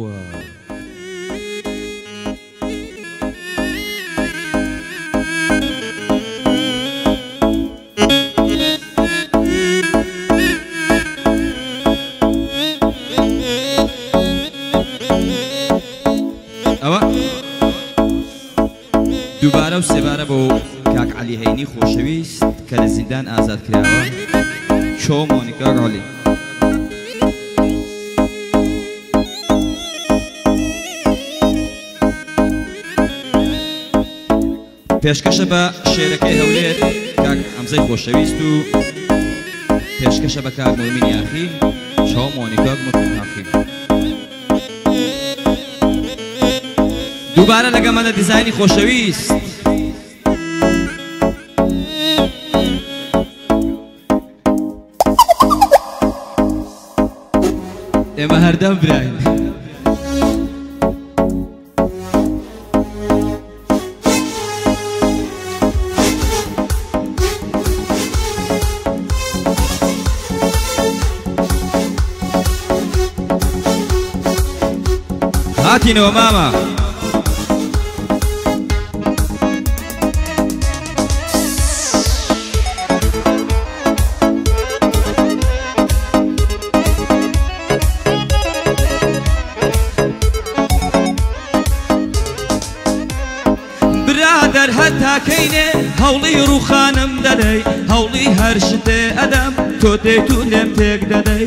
بخوا دووبارە و سێبارە بۆ کاک عەلی هەینی خۆشەویست کە لە زیندان ئازاد کراوە چۆ مۆنیکا ڕۆلی پێشکەشە بە شێرەکەی هەولێر کاک ئەمزەی خۆشەویست و پێشکەشە بە کاک مۆمین یاخی چۆ مۆنیکا متناخی دووبارە لەگەمەدە دیزایانی خۆشەویست ئێمە هەردەم براین هاتینەوە ماما برادر هەتاکەینێ هەوڵی ڕووخانم دەدەی هەوڵی هەر شتێ ئەدەم تۆ دەیت و لێم تێک دەدەی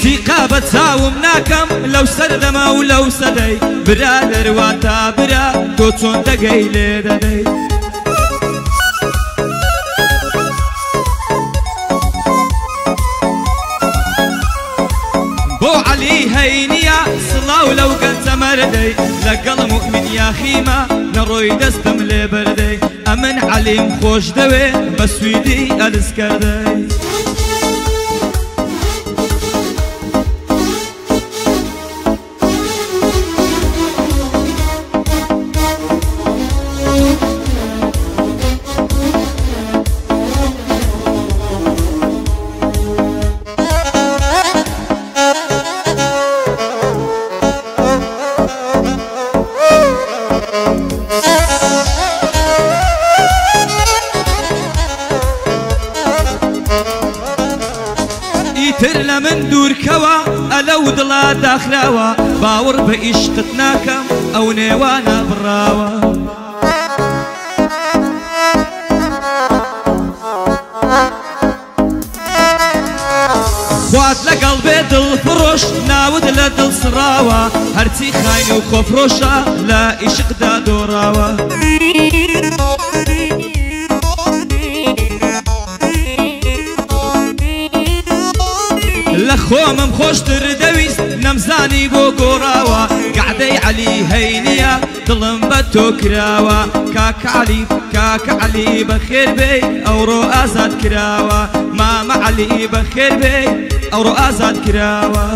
سیقا بە چاوم ناکەم لەو سەردەما و لەو سەدەی برادر واتا برا تۆ چۆن دەگەی لێ دەدەی بۆ عەلی هەینیە سڵاو لەو گەنجە مەردەی لەگەڵ مومین یاخیمە نەڕۆی دەستم لێ بەردەی ئەمن عەلیم خۆش دەوێ بە سویدی ئەلسکەردەی تر لە من دوورکەوە ئەلەو دڵا داخراوە باوەڕ بە ئیشقت ناکەم ئەو نێوانە بڕاوە خوات لەگەڵ بێ دڵفڕۆش ناود لە دڵ سڕاوە هەرچی خاین و خۆفرۆشە لە ئیشقدا دۆڕاوە لە خۆمم خۆشتر دەویست نەمزانی بۆ گۆڕاوە گەعدەی عەلی هەینیە دڵم بە تۆ کراوە کاکە عەلی بەخێر بێ ئەوڕۆ ئازاد کراوە مامە عەلی بەخێر بێ ئەوڕۆ ئازاد کراوە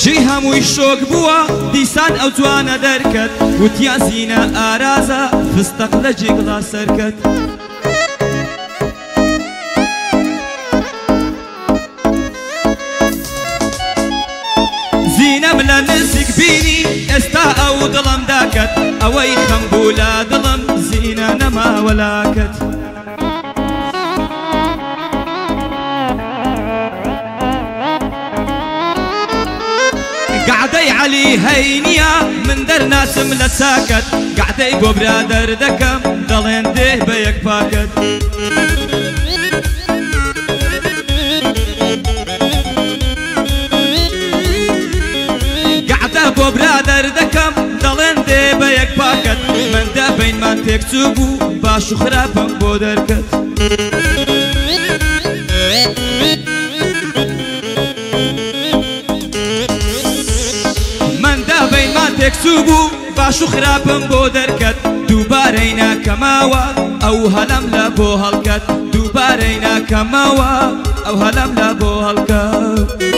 چی هەمووی شۆک بووە دیسان ئەو جوانە دەرکەت وتیان زینە ئارازە فستەق لە جێگڵا سەرکەت زینەم لە نزیک بینی ئێستا ئەو دڵم داکەت ئەوەی خەم بوو لە دڵم زینە نەماوەلاکەت قعدەی عەلی هەینیە من دەرناسم لە چاکەت قعدەی بۆ برادەر دەکەم دەڵێن دێ بە یەک پاکەت قعدە بۆ برادەر دەکەم دەڵێن دێ بە یەک پاکەت من دە تێکچوو بوو باش و خراپم بۆ دەرکەت من دابەیمان تێکچوو بوو باش و خراپم بۆ دەرکەت دووبارەی ناکەماوە ئەو هەلەم لە بۆ هەڵکەت دووبارەی ناکەماوە ئەو هەلەم لە بۆ هەڵکەت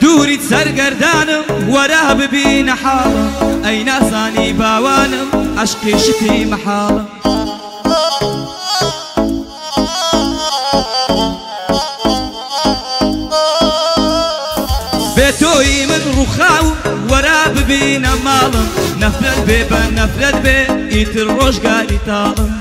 دووریت سەرگەردانم وەرە ببینە حاڵم ئەی نازانی باوانم عەشقی شتی مەحاڵم بێ تۆی من ڕووخاو وەرە ببینە ماڵم نەفرەت بێ بە نەفرەت بێ ئیتر ڕۆژگاری تاڵم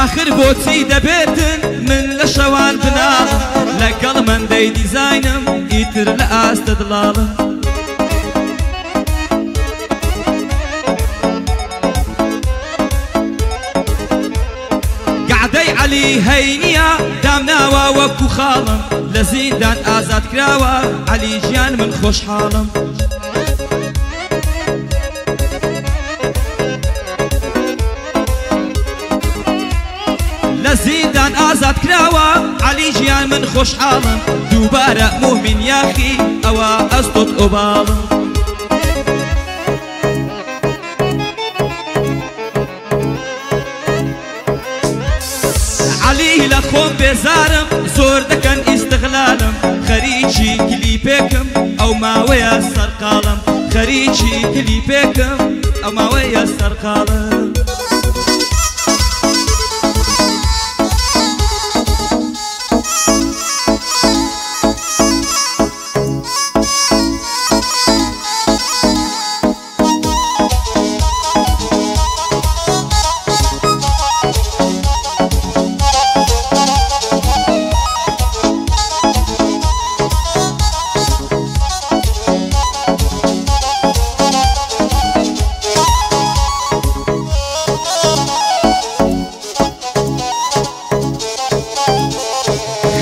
آخر بۆچی دەبێتن من لە شەوان بناڵم لەگەڵ مەندەی دیزاینم ئیتر لە ئاستە دڵاڵم گەعدەی عەلی هەینیە دامناوە وەکو خاڵم لە زیندان ئازاد کراوە عەلی گیان من خۆشحاڵم لزیندان ئازاد کراوە عەلی گیان من خۆشحاڵم دووبارە مومین یاخی ئەوە ئەستۆت ئۆباڵم عەلی لە خۆم بێزارم زۆر دەکەن ئیستیغلالم خەریکی کلیپێکم ئەو ماوەیە سەرقاڵم خەریکی کلیپێکم ئەو ماوەیە سەرقاڵم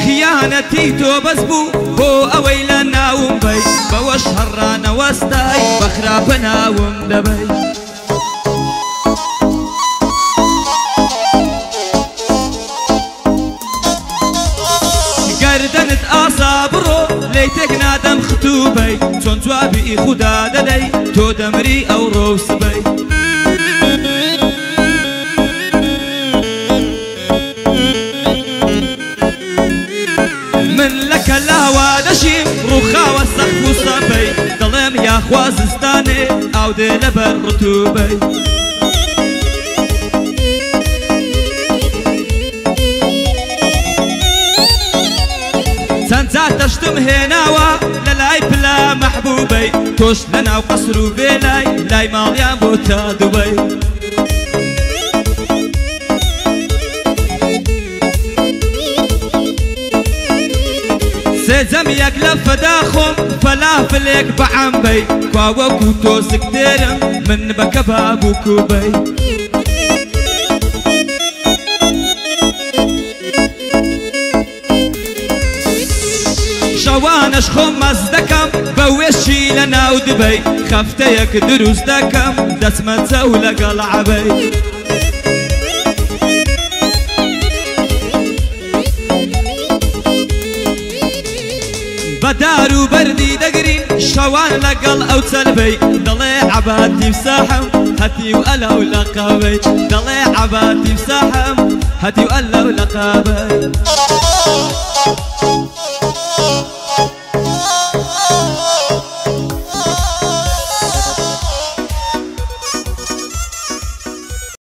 خیانەتی تۆ بەس بوو بۆ ئەوەی لە ناوم بەی بەوەش هەڕانەوەستای بەخراپە ناوم دەبەی گەردەنت ئاسا بڕۆ لێی تێک نادەم ختوبەی چۆن جوابی خودا دەدەی تۆ دەمری ئەو ڕۆوسبەی من لەکە لاوا دەشیم ڕووخاوە سەخت و سەبەی دەڵێم یاخوازستانێ ئاو دێ لەبەر ڕتوبەی چەند جار دەشتم هێناوە لە لای پلا مەحبوبەی تۆش لە ناو قەسر و بێلای لای ماڵیان بۆ تا دووبەی سێجەم یەک لە فەدا خۆم فەلافلێک بەعەمبەی کوا وەکو تۆ زگدێرم من بە کەباب و کوبەی شەوانەش خۆم مەز دەکەم بە وێشی لە ناو دبەی خەفتەیەک دروست دەکەم دەچمە جەو لەگەڵ عەبەی بەدار و بەردی دەگرین شەوان لەگەڵ ئەو چەلبەی دەڵێ عەباتی ساحەم هەتی و ئەلەو لەقەبەی دەڵێ عەباتی ساحەم هەتی و ئەلەو لەقەبەی